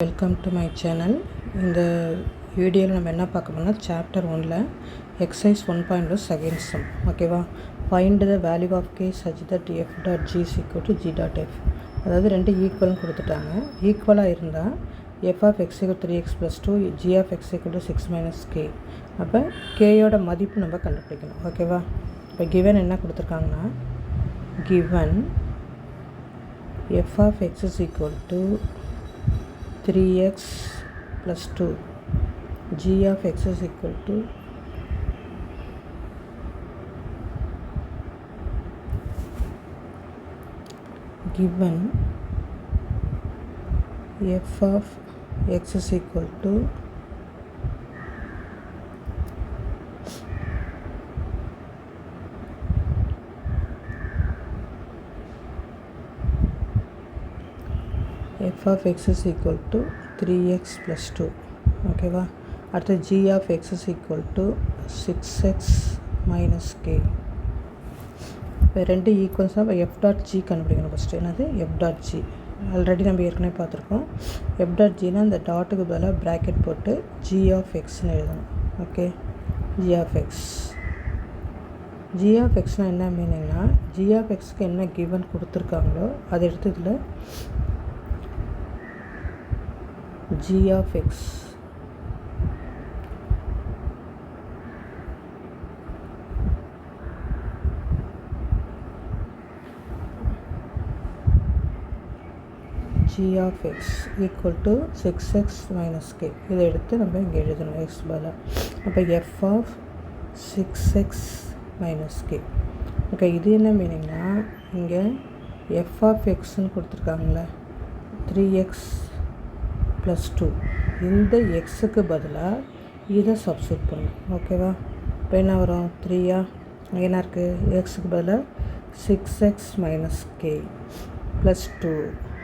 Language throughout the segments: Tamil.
Welcome to my channel. இந்த வீடியோவில் நம்ம என்ன பார்க்க போனா சாப்டர் 1ல் எக்ஸசைஸ் 1.2 செகண்ட் சம். ஓகேவா? Find the value of K such that F dot G is equal to G dot F. அதாவது ரெண்டு ஈக்குவல்னு கொடுத்துட்டாங்க. ஈக்குவலாக இருந்தால் F of X equal 3x + 2 G of X equal to 6 - K. அப்போ கேயோட மதிப்பு நம்ம கண்டுபிடிக்கணும். ஓகேவா? இப்போ கிவன் என்ன கொடுத்துருக்காங்கன்னா, given F of X is equal to 3x + 2 g of x is equal to given f of x is equal to f of x is equal to 3x + 2. ஓகேவா? அடுத்து g of x is equal to 6x - k. இப்போ ரெண்டு ஈக்குவல்ஸ்னால் இப்போ f டாட் g கண்டுபிடிக்கணும். ஃபஸ்ட்டு என்னது f டாட் g ஆல்ரெடி நம்ம ஏற்கனவே பார்த்துருக்கோம். f டாட் gனா அந்த டாட்டுக்கு பதிலாக ப்ராக்கெட் போட்டு g of xன்னு எழுதணும். Okay, g of x. g of xனால் என்ன மீனிங்னா, g of xக்கு என்ன கிவன் கொடுத்துருக்காங்களோ அதை எடுத்து இதில் g of x g of x equal to 6x - k. இதை எடுத்து நம்ம இங்கே எழுதணும் x பதிலாக. அப்போ f of 6x - k. Okay, இது என்ன மீனிங்னா, இங்கே f of xன்னு கொடுத்துருக்காங்களே 3x + 2, இந்த எக்ஸுக்கு பதிலாக இதை சப்ஸ்டியூட் பண்ணணும். ஓகேவா? இப்போ என்ன வரும், 3 என்ன இருக்குது, எக்ஸுக்கு பதிலாக 6x - k + 2,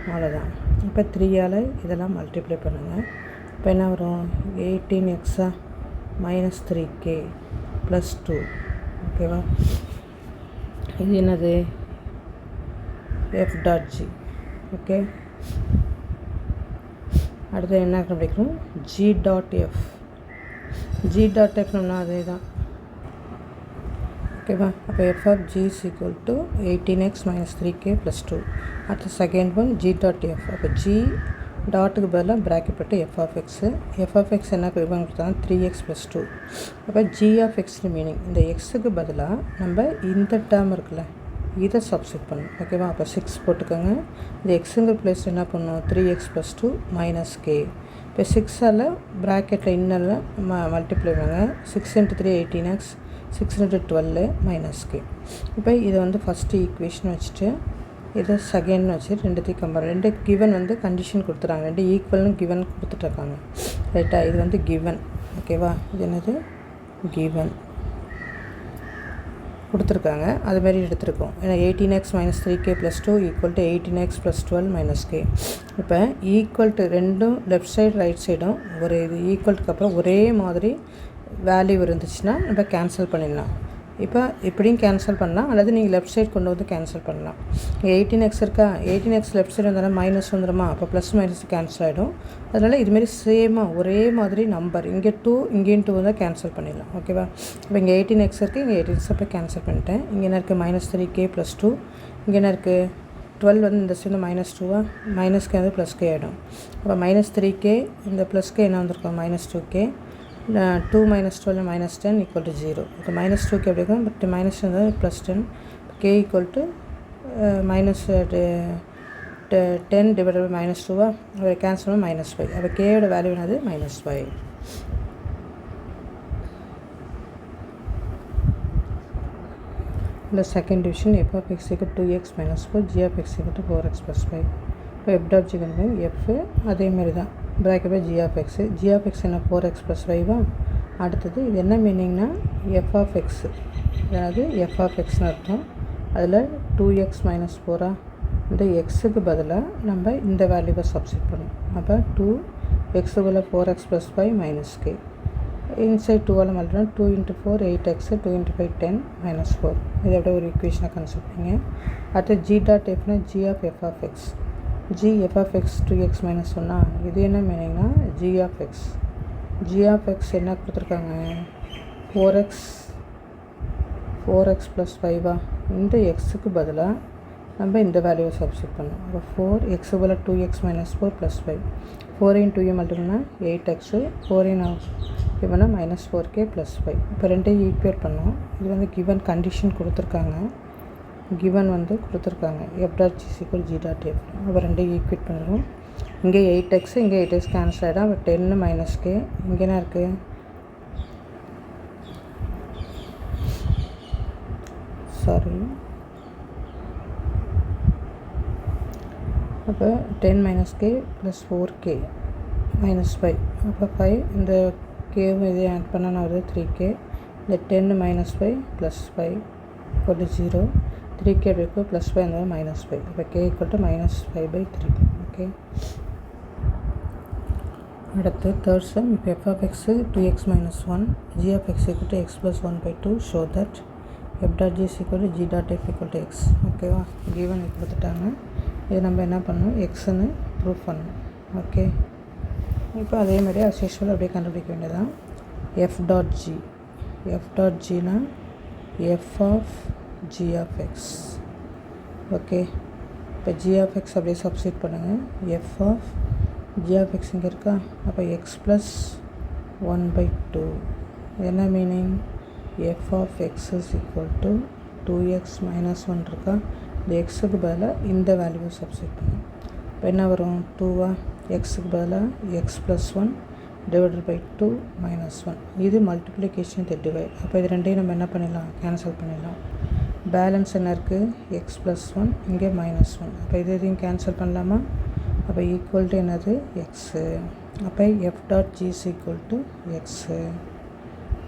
அவ்வளோதான். இப்போ 3ஆல் இதெல்லாம் மல்டிப்ளை பண்ணுங்கள். இப்போ என்ன வரும், 18x - 3k + 2. ஓகேவா? இது என்னது, f டாட் g. ஓகே, அடுத்து என்ன கண்டுபிடிக்கணும், g dot f. g dot fனா அதே தான். ஓகேவா? அப்போ f of g is equal to 18x - 3k + 2. அடுத்து second one g dot f. அப்போ g டாட்டுக்கு பதிலாக ப்ராக்கெட் போட்டு f of x. f of x என்ன கொடுத்தாங்க, 3x + 2. அப்போ g of x மீனிங் இந்த எக்ஸுக்கு பதிலாக நம்ம இந்த டேர்ம் இருக்குல்ல இதை சப்ஸ்டியூட் பண்ணணும். ஓகேவா? அப்போ 6 போட்டுக்கோங்க. இந்த எக்ஸுங்கிற பிளேஸ் என்ன பண்ணணும், 3x + 2 - k. இப்போ 6ஆல் ப்ராக்கெட்டில் இன்னெல்லாம் மல்டிப்ளை பண்ணுங்க. 6 × 3 18x, 6 × 12 - k. இப்போ இதை வந்து ஃபஸ்ட்டு ஈக்குவேஷன் வச்சுட்டு இதை செகண்ட் வச்சு ரெண்டுத்தையும் கம்பேர். ரெண்டு கிவன் வந்து கண்டிஷன் கொடுத்துறாங்க, ரெண்டு ஈக்குவல்னு கிவன் கொடுத்துட்ருக்காங்க. ரைட்டா? இது வந்து கிவன். ஓகேவா? இது என்னது, கிவன் கொடுத்துருக்காங்க, அதுமாரி எடுத்துருக்கோம். ஏன்னா 18x - 3k + 2 = 18x + 12 - k. இப்போ ஈக்குவல் டு ரெண்டும் லெஃப்ட் சைடு ரைட் சைடும் ஒரு இது ஈக்குவல்ட்டுக்கு அப்புறம் ஒரே மாதிரி வேல்யூ இருந்துச்சுன்னா நம்ம கேன்சல் பண்ணிடலாம். இப்போ இப்படியும் கேன்சல் பண்ணலாம், அல்லது நீங்கள் லெஃப்ட் சைடு கொண்டு வந்து கேன்சல் பண்ணலாம். 18x இருக்கா, 18x லெஃப்ட் சைடு வந்தாலும் மைனஸ் வந்துடுமா, அப்போ ப்ளஸ் மைனஸ் கேன்சல் ஆகிடும். அதனால் இதுமாரி சேமாக ஒரே மாதிரி நம்பர் இங்கே 2 இங்கேயும் 2 வந்தால் கேன்சல் பண்ணிடலாம். ஓகேவா? இப்போ இங்கே 18x இருக்குது, இங்கே 18x அப்போ கேன்சல் பண்ணிட்டேன். இங்கே என்ன இருக்குது, -3k + 2. இங்கே என்ன இருக்குது, 12 வந்து இந்த சைடு -2 மைனஸ்க்கு வந்து +k ஆகிடும். அப்போ -3k இந்த +k என்ன வந்திருக்கும், -2k. 2 - 12 - 10 = 0. இப்போ -2k எப்படி இருக்கும், பட் -10 வந்து +10. k = -10 / -2 அதை கேன்சல் பண்ணால் -5. அப்போ கேயோட வேல்யூ என்னது, -5. இந்த second division f of x = 2x - 4 g of x = 4x + 5. இப்போ f டாட் g வந்து f அதேமாரி தான் bracket g of x. g of x என்ன, 4x + 5. அடுத்தது இது என்ன மீனிங்னா, f of x, அதாவது f of xன்னு அர்த்தம். அதில் 2x - 4 இந்த எக்ஸுக்கு பதிலாக நம்ம இந்த வேல்யூவை சப்ஸ்டியூட் பண்ணணும். அப்போ 2x = 4x + 5 - k. Inside 2ஆல் multiply 2 × 4 8x, 2 × 5 10 - 4. இதை விட ஒரு ஈக்குவேஷனாக கன்சிடர் பண்ணிங்க. அடுத்து g டாட் fனா g of f of x. g f of x 2x minus 1 இது என்ன மீனிங்னா g of x என்ன கொடுத்துருக்காங்க 4x plus 5 இந்த எக்ஸுக்கு பதிலாக நம்ம இந்த வேல்யூவை சப்ஸ்டிட் பண்ணோம். அப்போ 4x போல் 2x minus 4 plus 5 4 into 2 மல்டிபிள்னா 8x 4 இவனா minus 4k plus 5 இப்போ ரெண்டையும் ஈக்குவேட் பண்ணோம். இது வந்து கிவன் கண்டிஷன் கொடுத்துருக்காங்க, கிவன் வந்து கொடுத்துருக்காங்க f dot g equal g dot f. அப்போ ரெண்டையும் ஈக்குவேட் பண்ணுறோம். இங்கே 8x இங்கே 8x கேன்சல் ஆகிடும். அப்போ 10 minus k இங்கே என்ன இருக்குது அப்போ 10 minus k plus 4k minus 5 அப்போ 5 இந்த கேவும் இதை ஆட் பண்ணால் வருது 3k. இந்த 10 minus 5 plus 5 equal to 0 3k இருக்கும் plus 5 அந்த minus 5 அப்போ k equal to minus 5/3. Okay, அடுத்து தேர்ட் சம். இப்போ f of x 2x minus 1 g of x equal to x plus 1/2 show that f dot g is equal to g dot f equal to x. ஓகேவா, கிவன் கொடுத்துட்டாங்க. இது நம்ம என்ன பண்ணணும் எக்ஸ்ன்னு ப்ரூவ் பண்ணணும். ஓகே, இப்போ அதே மாதிரி as usual அப்படியே கண்டுபிடிக்க வேண்டியதான். f dot gனா f of g of x. Okay, இப்போ g of x அப்படியே சப்ஸ்டிட் பண்ணுங்கள். f of g of x இங்கே இருக்கா, அப்போ x plus 1/2 என்ன meaning f of x is equal to 2x minus 1 இருக்கா, இந்த எக்ஸுக்கு பதிலாக இந்த வேல்யூவை சப்ஸ்டிட் பண்ணும். இப்போ என்ன வரும் 2 எக்ஸுக்கு பதிலாக x plus 1 divided by 2 minus 1 இது மல்டிப்ளிகேஷன் இது டிவைட். அப்போ இது ரெண்டையும் நம்ம என்ன பண்ணிடலாம் கேன்சல் பண்ணிடலாம். பேலன்ஸ் என்ன இருக்குது x plus 1 இங்கே minus 1. அப்போ இது இதையும் கேன்சல் பண்ணலாமா, அப்போ ஈக்குவல் டு என்னது எக்ஸு. அப்போ f dot g is equal to x.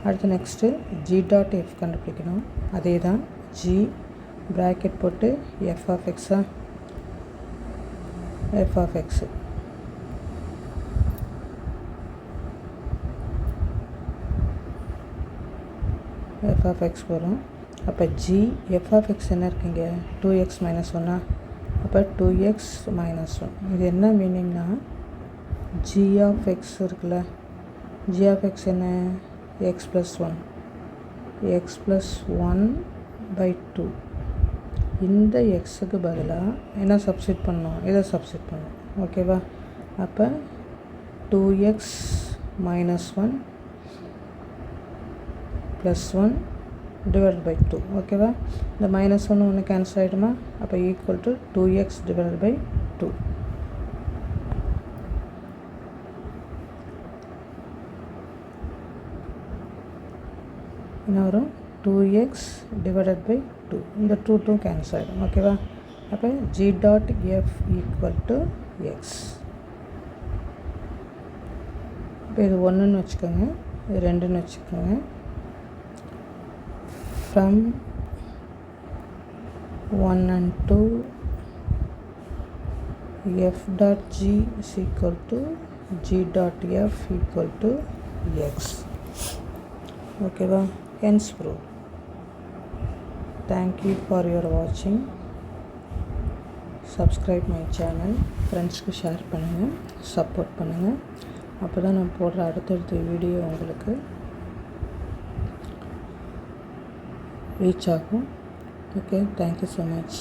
அடுத்து நெக்ஸ்ட்டு g dot f கண்டுபிடிக்கணும். அதே தான் g ப்ராக்கெட் போட்டு f of x f of x வரும். அப்போ g f of x என்ன இருக்குங்க 2x minus 1 அப்போ 2x minus 1 இது என்ன மீனிங்னா g of x இருக்குல்ல, g of x என்ன x plus 1/2 இந்த எக்ஸுக்கு பதிலாக என்ன சப்ஸ்டிட் பண்ணோம் இதை சப்ஸ்டிட் பண்ணோம். ஓகேவா, அப்போ 2x minus 1 plus 1 divided by 2. ஓகேவா, இந்த minus 1 ஒன்று கேன்சல் ஆகிடுமா, அப்போ equal to 2x divided by 2. என்ன வரும் 2x divided by 2 இந்த 2 கேன்சல் ஆகிடும். ஓகேவா, அப்போ g dot f equal to x. இப்போ இது 1ன்னு வச்சுக்கோங்க, இது 2ன்னு வச்சுக்கோங்க. From 1 and 2 f dot g is equal to g dot f equal to x. ஓகேவா, hence proof. Thank you for your watching. Subscribe my channel, ஃப்ரெண்ட்ஸ்க்கு ஷேர் பண்ணுங்கள், சப்போர்ட் பண்ணுங்கள். அப்போ தான் நான் போடுற அடுத்தடுத்த வீடியோ உங்களுக்கு ரீச் ஆகும். Okay, thank you so much.